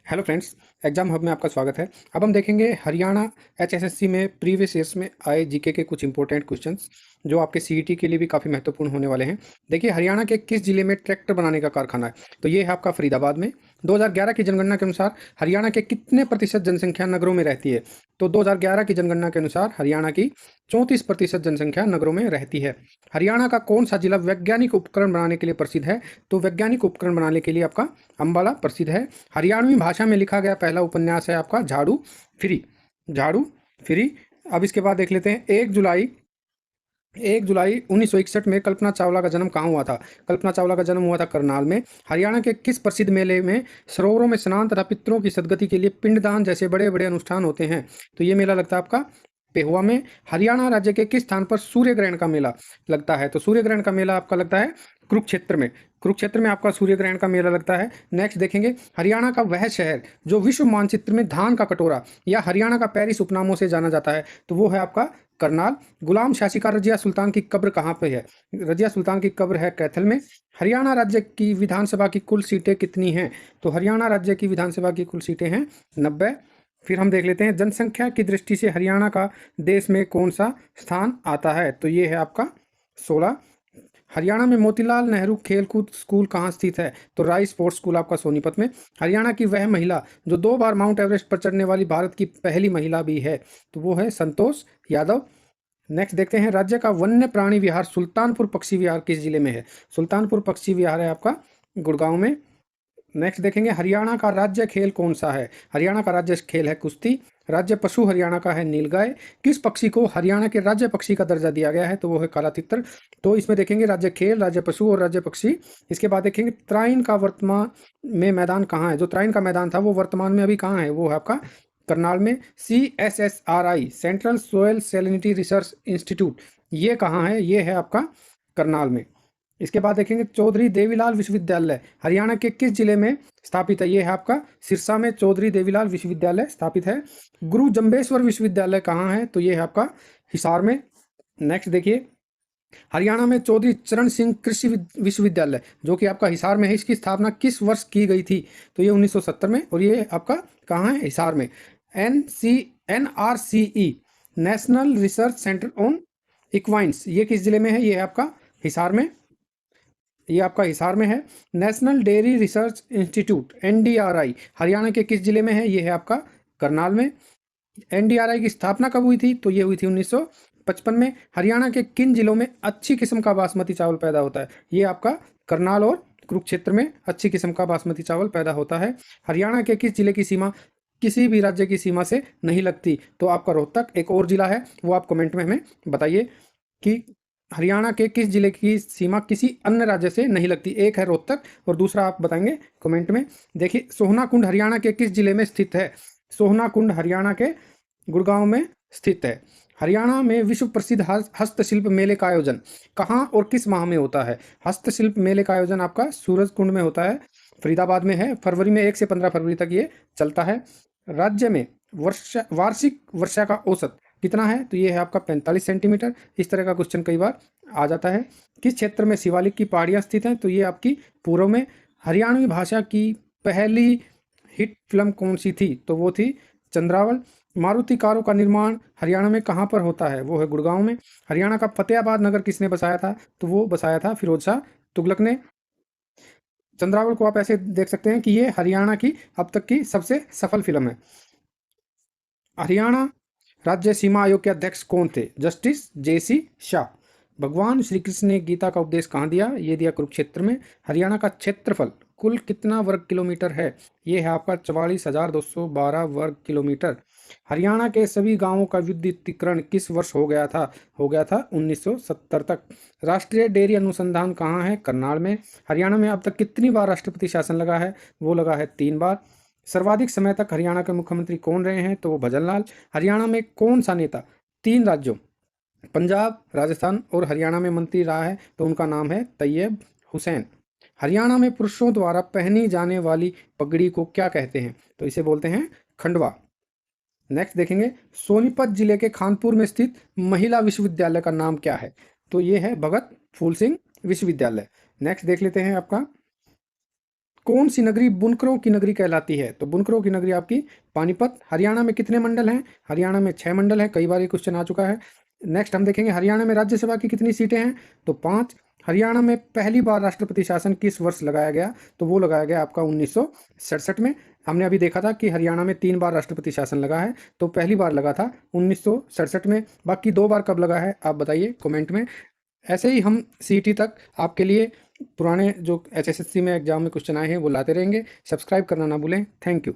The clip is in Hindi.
हेलो फ्रेंड्स, एग्जाम हब में आपका स्वागत है। अब हम देखेंगे हरियाणा एचएसएससी में प्रीवियस ईयर्स में आए जीके के कुछ इंपॉर्टेंट क्वेश्चंस जो आपके सीईटी के लिए भी काफ़ी महत्वपूर्ण होने वाले हैं। देखिए, हरियाणा के किस जिले में ट्रैक्टर बनाने का कारखाना है? तो ये है आपका फरीदाबाद में। 2011 की जनगणना के अनुसार हरियाणा के कितने प्रतिशत जनसंख्या नगरों में रहती है? तो 2011 की जनगणना के अनुसार हरियाणा की 34% जनसंख्या नगरों में रहती है। हरियाणा का कौन सा जिला वैज्ञानिक उपकरण बनाने के लिए प्रसिद्ध है? तो वैज्ञानिक उपकरण बनाने के लिए आपका अम्बाला प्रसिद्ध है। हरियाणवी भाषा में लिखा गया पहला उपन्यास है आपका झाड़ू फ्री। झाड़ू फ्री। अब इसके बाद देख लेते हैं, 1 जुलाई 1961 में कल्पना चावला का जन्म कहाँ हुआ था? कल्पना चावला का जन्म हुआ था करनाल में। हरियाणा के किस प्रसिद्ध मेले में सरोवरों में स्नान तथा पितरों की सदगति के लिए पिंडदान जैसे बड़े बड़े अनुष्ठान होते हैं? तो ये मेला लगता है आपका पेहुआ में। हरियाणा राज्य के किस स्थान पर सूर्य ग्रहण का मेला लगता है? तो सूर्य ग्रहण का मेला आपका लगता है कुरुक्षेत्र में। कुरुक्षेत्र में आपका सूर्य ग्रहण का मेला लगता है। नेक्स्ट देखेंगे, हरियाणा का वह शहर जो विश्व मानचित्र में धान का कटोरा या हरियाणा का पेरिस उपनामों से जाना जाता है, तो वो है आपका करनाल। गुलाम शासिका रजिया सुल्तान की कब्र कहाँ पे है? रजिया सुल्तान की कब्र है कैथल में। हरियाणा राज्य की विधानसभा की कुल सीटें कितनी हैं? तो हरियाणा राज्य की विधानसभा की कुल सीटें हैं 90। फिर हम देख लेते हैं, जनसंख्या की दृष्टि से हरियाणा का देश में कौन सा स्थान आता है? तो ये है आपका 16। हरियाणा में मोतीलाल नेहरू खेलकूद स्कूल कहाँ स्थित है? तो राय स्पोर्ट्स स्कूल आपका सोनीपत में। हरियाणा की वह महिला जो 2 बार माउंट एवरेस्ट पर चढ़ने वाली भारत की पहली महिला भी है, तो वो है संतोष यादव। नेक्स्ट देखते हैं, राज्य का वन्य प्राणी विहार सुल्तानपुर पक्षी विहार किस जिले में है? सुल्तानपुर पक्षी विहार है आपका गुड़गांव में। नेक्स्ट देखेंगे, हरियाणा का राज्य खेल कौन सा है? हरियाणा का राज्य खेल है कुश्ती। राज्य पशु हरियाणा का है नीलगाय। किस पक्षी को हरियाणा के राज्य पक्षी का दर्जा दिया गया है? तो वो है काला तितर। तो इसमें देखेंगे राज्य खेल, राज्य पशु और राज्य पक्षी। इसके बाद देखेंगे, त्राइन का वर्तमान में मैदान कहाँ है? जो त्राइन का मैदान था वो वर्तमान में अभी कहाँ है? वो है आपका करनाल में। CSSRI central soil salinity research institute, ये कहाँ है? ये है आपका करनाल में। इसके बाद देखेंगे, चौधरी देवीलाल विश्वविद्यालय हरियाणा के किस जिले में स्थापित है? ये है आपका सिरसा में चौधरी देवीलाल विश्वविद्यालय स्थापित है। गुरु जम्बेश्वर विश्वविद्यालय कहाँ है? तो ये है आपका हिसार में। नेक्स्ट देखिए, हरियाणा में चौधरी चरण सिंह कृषि विश्वविद्यालय जो कि आपका हिसार में है, इसकी स्थापना किस वर्ष की गई थी? तो ये 1970 में, और ये आपका कहाँ है? हिसार में। NRCE national research centre on equines, ये किस जिले में है? ये है आपका हिसार में। ये आपका हिसार में है। National dairy research institute NDRI Haryana के किस जिले में है? ये है आपका करनाल में। NDRI की स्थापना कब हुई थी? तो ये हुई थी 1955 में। हरियाणा के किन जिलों में अच्छी किस्म का बासमती चावल पैदा होता है? ये आपका करनाल और कुरुक्षेत्र में अच्छी किस्म का बासमती चावल पैदा होता है। हरियाणा के किस जिले की सीमा किसी भी राज्य की सीमा से नहीं लगती? तो आपका रोहतक। एक और जिला है, वो आप कमेंट में हमें बताइए कि हरियाणा के किस जिले की सीमा किसी अन्य राज्य से नहीं लगती। एक है रोहतक और दूसरा आप बताएंगे कमेंट में। देखिए, सोहना कुंड हरियाणा के किस जिले में स्थित है? सोहना कुंड हरियाणा के गुड़गांव में स्थित है। हरियाणा में विश्व प्रसिद्ध हस्तशिल्प मेले का आयोजन कहाँ और किस माह में होता है? हस्तशिल्प मेले का आयोजन आपका सूरज कुंड में होता है, फरीदाबाद में है। फरवरी में 1 से 15 फरवरी तक ये चलता है। राज्य में वार्षिक वर्षा का औसत कितना है? तो ये है आपका 45 सेंटीमीटर। इस तरह का क्वेश्चन कई बार आ जाता है। किस क्षेत्र में शिवालिक की पहाड़ियाँ स्थित हैं? तो ये आपकी पूर्व में। हरियाणवी भाषा की पहली हिट फिल्म कौन सी थी? तो वो थी चंद्रावल। मारुति कारों का निर्माण हरियाणा में कहाँ पर होता है? वो है गुड़गांव में। हरियाणा का फतेहाबाद नगर किसने बसाया था? तो वो बसाया था फिरोज शाह तुगलक ने। चंद्रावल को आप ऐसे देख सकते हैं कि ये हरियाणा की अब तक की सबसे सफल फिल्म है। हरियाणा राज्य सीमा आयोग के अध्यक्ष कौन थे? Justice JC Shah. भगवान श्री कृष्ण ने गीता का उपदेश कहाँ दिया? ये दिया कुरुक्षेत्र में। हरियाणा का क्षेत्रफल कुल कितना वर्ग किलोमीटर है? ये है आपका 44,212 वर्ग किलोमीटर। हरियाणा के सभी गांवों का विद्युतीकरण किस वर्ष हो गया था? हो गया था 1970 तक। राष्ट्रीय डेयरी अनुसंधान कहाँ है? करनाल में। हरियाणा में अब तक कितनी बार राष्ट्रपति शासन लगा है? वो लगा है 3 बार। सर्वाधिक समय तक हरियाणा के मुख्यमंत्री कौन रहे हैं? तो वो भजन लाल। हरियाणा में कौन सा नेता 3 राज्यों पंजाब, राजस्थान और हरियाणा में मंत्री रहा है? तो उनका नाम है तैयब हुसैन। हरियाणा में पुरुषों द्वारा पहनी जाने वाली पगड़ी को क्या कहते हैं? तो इसे बोलते हैं खंडवा। नेक्स्ट देखेंगे, सोनीपत जिले के खानपुर में स्थित महिला विश्वविद्यालय का नाम क्या है? तो ये है भगत फूल सिंह विश्वविद्यालय। नेक्स्ट देख लेते हैं आपका कौन सी नगरी बुनकरों की नगरी कहलाती है? तो बुनकरों की नगरी आपकी पानीपत। हरियाणा में कितने मंडल हैं? हरियाणा में 6 मंडल हैं, कई बार ये क्वेश्चन आ चुका है। नेक्स्ट हम देखेंगे हरियाणा में राज्यसभा की कितनी सीटें हैं? तो 5। हरियाणा में पहली बार राष्ट्रपति शासन किस वर्ष लगाया गया? तो वो लगाया गया आपका 1967 में। हमने अभी देखा था कि हरियाणा में 3 बार राष्ट्रपति शासन लगा है, तो पहली बार लगा था 1967 में। बाकी 2 बार कब लगा है आप बताइए कमेंट में। ऐसे ही हम सीईटी तक आपके लिए पुराने जो एचएसएससी में एग्जाम में क्वेश्चन आए हैं वो लाते रहेंगे। सब्सक्राइब करना ना भूलें। Thank you.